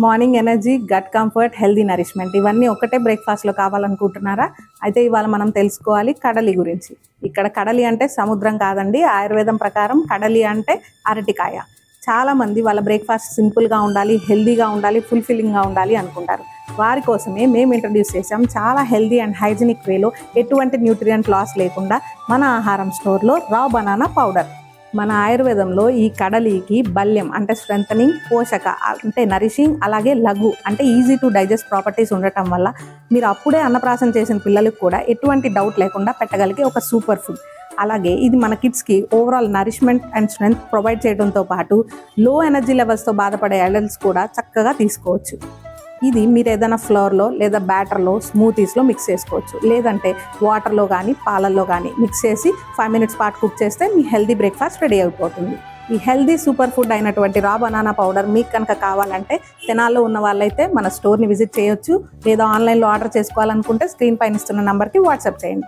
Morning energy, gut comfort, healthy nourishment ఇవన్నీ ఒకటే బ్రేక్ఫాస్ట్లో కావాలనుకుంటున్నారా? అయితే ఇవాళ మనం తెలుసుకోవాలి కడలి గురించి. ఇక్కడ కడలి అంటే సముద్రం కాదండి. ఆయుర్వేదం ప్రకారం కడలి అంటే అరటికాయ. చాలామంది వాళ్ళ బ్రేక్ఫాస్ట్ సింపుల్గా ఉండాలి, హెల్దీగా ఉండాలి, ఫుల్ఫిల్లింగ్గా ఉండాలి అనుకుంటారు. వారి కోసమే మేము ఇంట్రడ్యూస్ చేసాం చాలా హెల్దీ అండ్ హైజీనిక్ వేలో ఎటువంటి న్యూట్రియంట్ లాస్ లేకుండా మన ఆహారం స్టోర్లో రా బనానా పౌడర్. మన ఆయుర్వేదంలో ఈ కడలికి బల్యం అంటే స్ట్రెంథనింగ్, పోషక అంటే నరిషింగ్, అలాగే లఘు అంటే ఈజీ టు డైజెస్ట్ ప్రాపర్టీస్ ఉండటం వల్ల మీరు అప్పుడే అన్నప్రాసం చేసిన పిల్లలకు కూడా ఎటువంటి డౌట్ లేకుండా పెట్టగలిగే ఒక సూపర్ ఫుడ్. అలాగే ఇది మన కిడ్స్కి overall nourishment and strength provide చేయడంతో పాటు లో ఎనర్జీ లెవెల్స్తో బాధపడే అడల్ట్స్ కూడా చక్కగా తీసుకోవచ్చు. ఇది మీరు ఏదైనా ఫ్లోర్లో లేదా బ్యాటర్లో స్మూతీస్లో మిక్స్ చేసుకోవచ్చు, లేదంటే వాటర్లో కానీ పాలల్లో కానీ మిక్స్ చేసి 5 minutes పాటు కుక్ చేస్తే మీ హెల్దీ బ్రేక్ఫాస్ట్ రెడీ అయిపోతుంది. ఈ హెల్దీ సూపర్ ఫుడ్ అయినటువంటి రా బనానా పౌడర్ మీకు కనుక కావాలంటే తెనాల్లో ఉన్న వాళ్ళైతే మన స్టోర్ని విజిట్ చేయొచ్చు, లేదా ఆన్లైన్లో ఆర్డర్ చేసుకోవాలనుకుంటే స్క్రీన్ పైన ఇస్తున్న నెంబర్కి వాట్సాప్ చేయండి.